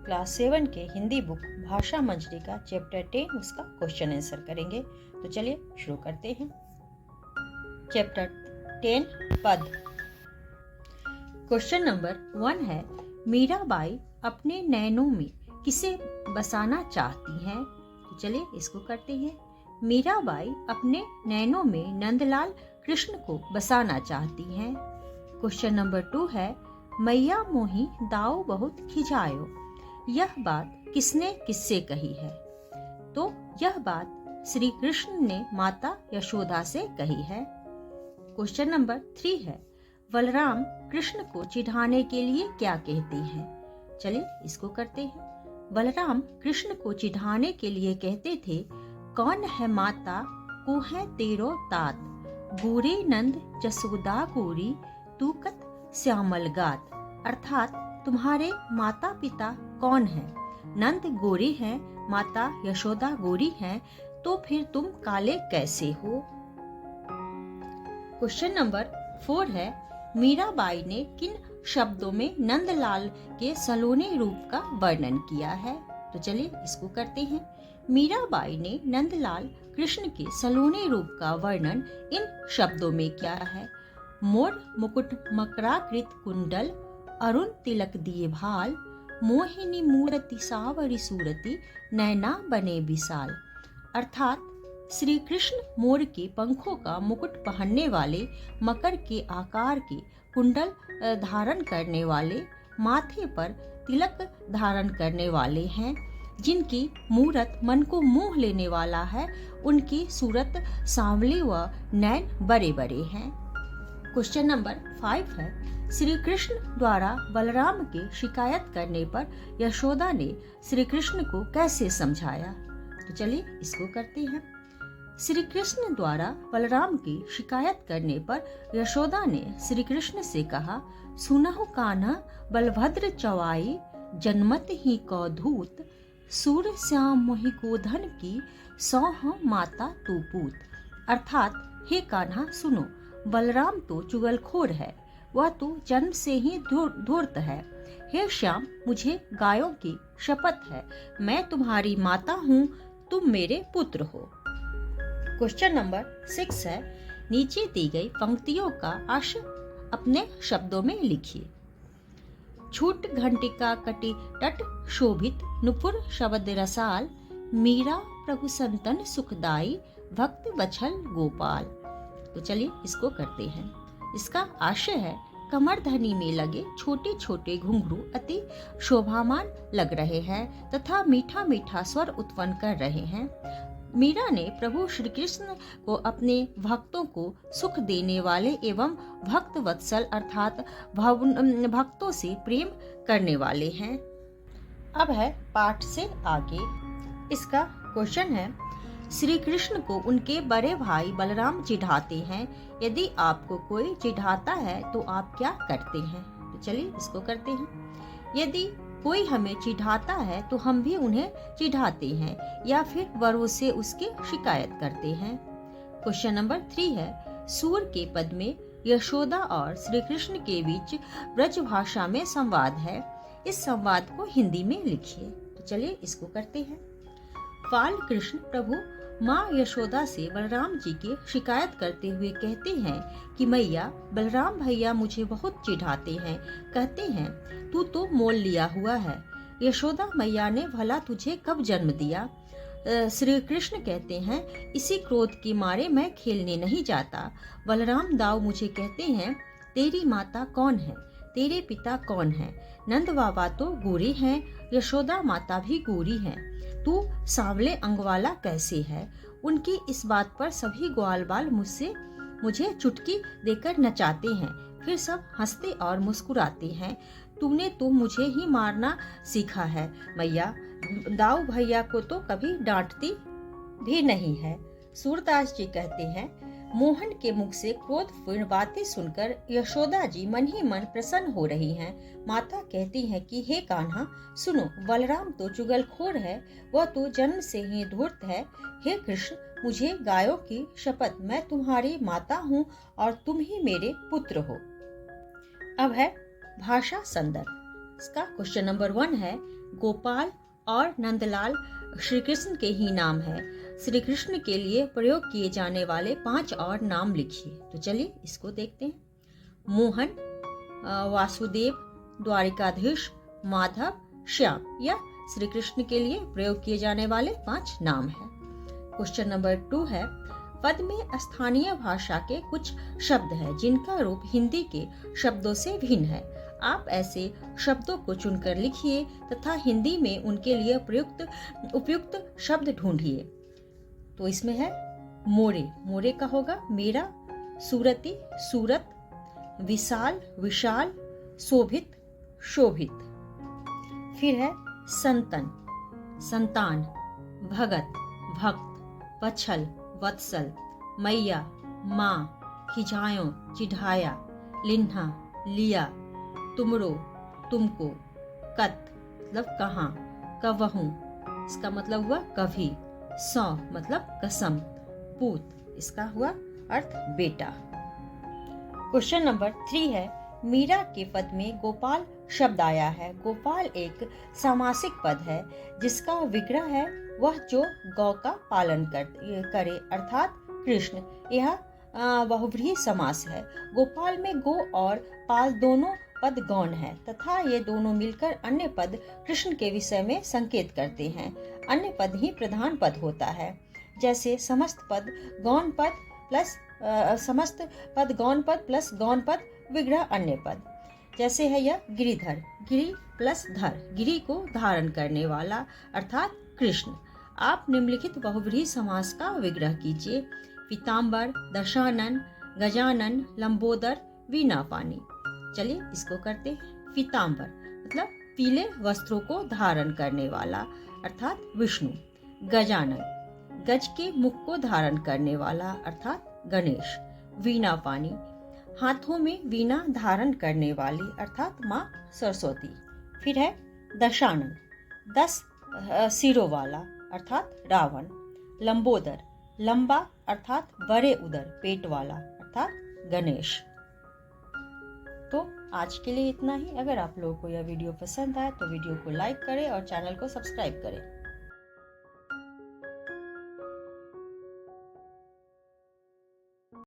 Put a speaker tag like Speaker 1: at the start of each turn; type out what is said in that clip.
Speaker 1: Class 7 के Hindi book भाषा मंजरी का चैप्टर 10 उसका क्वेश्चन आंसर करेंगे। तो चलिए शुरू करते हैं। चैप्टर 10 पद। क्वेश्चन नंबर 1 है, मीराबाई अपने नैनों में किसे बसाना चाहती हैं? तो चलिए इसको करते हैं। मीराबाई अपने नैनों में नंदलाल कृष्ण को बसाना चाहती हैं। क्वेश्चन नंबर 2 है, मैया मोही दाऊ बहुत खिजायो, यह बात किसने किससे कही है? तो यह बात श्री कृष्ण ने माता यशोदा से कही है। क्वेश्चन नंबर 3 है, बलराम कृष्ण को चिढ़ाने के लिए क्या कहते हैं? चलिए इसको करते हैं। बलराम कृष्ण को चिढ़ाने के लिए कहते थे, कौन है माता को है तेरो तात, गोरे नंद जसोदा गोरी तू कत श्यामल गात। अर्थात तुम्हारे माता पिता कौन है? नंद गोरे हैं, माता यशोदा गोरी हैं, तो फिर तुम काले कैसे हो? क्वेश्चन नंबर 4 है, मीराबाई ने किन शब्दों में नंदलाल के सलोने रूप का वर्णन किया है? तो चलिए इसको करते हैं। मीराबाई ने नंदलाल कृष्ण के सलोने रूप का वर्णन इन शब्दों में किया है। मोर मुकुट मकराकृत कुंडल, अरुण तिलक दिए भाल, मोहिनी मूर्ति सावरी सूरती, नैना बने विशाल। अर्थात श्री कृष्ण मोर के पंखों का मुकुट पहनने वाले, मकर के आकार के कुंडल धारण करने वाले, माथे पर तिलक धारण करने वाले हैं, जिनकी मूरत मन को मोह लेने वाला है, उनकी सूरत सांवली व नैन बड़े बड़े हैं। क्वेश्चन नंबर 5 है, श्री कृष्ण द्वारा बलराम के शिकायत करने पर यशोदा ने श्री कृष्ण को कैसे समझाया? तो चलिए इसको करते हैं। श्री कृष्ण द्वारा बलराम की शिकायत करने पर यशोदा ने श्री कृष्ण से कहा, सुनहु कान्हा बलभद्र चवाई, जन्मत ही कौधूत, सूर श्याम मोहि गोधन की, सौह माता तू पूत। अर्थात हे कान्हा सुनो, बलराम तो चुगलखोर है, वह तो जन्म से ही धूर्त है। हे श्याम, मुझे गायों की शपथ है, मैं तुम्हारी माता हूँ, तुम मेरे पुत्र हो। क्वेश्चन नंबर 6 है, नीचे दी गई पंक्तियों का आशय अपने शब्दों में लिखिए। छूट घंटिका कटी तट शोभित, नुपुर शब्द रसाल, मीरा प्रभु संतन सुखदाई, भक्त बछल गोपाल। तो चलिए इसको करते हैं। इसका आशय है, कमर धनी में लगे छोटे छोटे घुंघरू अति शोभामान लग रहे हैं तथा मीठा मीठा स्वर उत्पन्न कर रहे हैं। मीरा ने प्रभु श्री कृष्ण को अपने भक्तों को सुख देने वाले एवं भक्त वत्सल अर्थात भक्तों से प्रेम करने वाले हैं। अब है पाठ से आगे। इसका क्वेश्चन है, श्री कृष्ण को उनके बड़े भाई बलराम चिढ़ाते हैं, यदि आपको कोई चिढ़ाता है तो आप क्या करते हैं? तो चलिए इसको करते हैं। यदि कोई हमें चिढ़ाता है तो हम भी उन्हें चिढ़ाते हैं या फिर बड़ों से उसकी शिकायत करते हैं। क्वेश्चन नंबर 3 है, सूर के पद में यशोदा और श्री कृष्ण के बीच ब्रज भाषा में संवाद है, इस संवाद को हिंदी में लिखिए। तो चलिए इसको करते हैं। बाल कृष्ण प्रभु माँ यशोदा से बलराम जी की शिकायत करते हुए कहते हैं कि मैया, बलराम भैया मुझे बहुत चिढ़ाते हैं, कहते हैं तू तो मोल लिया हुआ है। यशोदा मैया ने भला तुझे कब जन्म दिया? श्री कृष्ण कहते हैं, इसी क्रोध के मारे मैं खेलने नहीं जाता। बलराम दाऊ मुझे कहते हैं, तेरी माता कौन है, तेरे पिता कौन है? नंद बाबा तो गोरे हैं, यशोदा माता भी गोरी हैं, तू सांवले अंग वाला कैसे है? उनकी इस बात पर सभी ग्वाल बाल मुझे चुटकी देकर नचाते हैं, फिर सब हंसते और मुस्कुराते हैं। तूने तो मुझे ही मारना सीखा है मैया, दाऊ भैया को तो कभी डांटती भी नहीं है। सूरदास जी कहते हैं, मोहन के मुख से क्रोधपूर्ण बातें सुनकर यशोदा जी मन ही मन प्रसन्न हो रही हैं। माता कहती हैं कि हे कान्हा सुनो, बलराम तो चुगलखोर है, वह तो जन्म से ही धूर्त है। हे कृष्ण, मुझे गायों की शपथ, मैं तुम्हारी माता हूँ और तुम ही मेरे पुत्र हो। अब है भाषा संदर्भ। इसका क्वेश्चन नंबर 1 है, गोपाल और नंदलाल श्री कृष्ण के ही नाम है। श्री कृष्ण के लिए प्रयोग किए जाने वाले 5 और नाम लिखिए। तो चलिए इसको देखते हैं। मोहन, वासुदेव, द्वारिकाधीश, माधव, श्याम, यह श्री कृष्ण के लिए प्रयोग किए जाने वाले 5 नाम है। क्वेश्चन नंबर 2 है, पद में स्थानीय भाषा के कुछ शब्द हैं जिनका रूप हिंदी के शब्दों से भिन्न है। आप ऐसे शब्दों को चुनकर लिखिए तथा हिंदी में उनके लिए उपयुक्त शब्द ढूंढिए। तो इसमें है मोरे, मोरे का होगा मेरा, सूरती, सूरत, विशाल, विशाल, शोभित, शोभित। फिर है संतन, संतान, भगत, भक्त, बछल, वत्सल, मैया, माँ, खिझायों, चिढ़ाया, लिन्हा, लिया, तुमरो, तुमको, कत मतलब कहाँ, कवहूँ इसका मतलब हुआ कभी, सौ मतलब कसम, पूत इसका हुआ अर्थ बेटा। क्वेश्चन नंबर 3 है, मीरा के पद में गोपाल शब्द आया है। गोपाल एक सामासिक पद है जिसका विग्रह है वह जो गौ का पालन करे अर्थात कृष्ण। यह बहुव्रीहि समास है। गोपाल में गो और पाल दोनों पद गौण है तथा ये दोनों मिलकर अन्य पद कृष्ण के विषय में संकेत करते हैं। अन्य पद ही प्रधान पद होता है। जैसे समस्त पद गौण पद प्लस गौण पद विग्रह अन्य पद। जैसे है यह गिरिधर, गिरि प्लस धर, गिरि को धारण करने वाला अर्थात कृष्ण। आप निम्नलिखित बहुव्रीहि समास का विग्रह कीजिए। पीताम्बर, दशानन, गजानन, लंबोदर, वीणापानी। चलिए इसको करते हैं। पीताम्बर मतलब पीले वस्त्रों को धारण करने वाला अर्थात विष्णु। गजानन गज के मुख को धारण करने वाला अर्थात गणेश। वीणापानी हाथों में वीणा धारण करने वाली अर्थात माँ सरस्वती। फिर है दशानन 10 सिरों वाला अर्थात रावण। लंबोदर लंबा अर्थात बड़े उदर पेट वाला अर्थात गणेश। तो आज के लिए इतना ही। अगर आप लोगों को यह वीडियो पसंद आए तो वीडियो को लाइक करें और चैनल को सब्सक्राइब करें।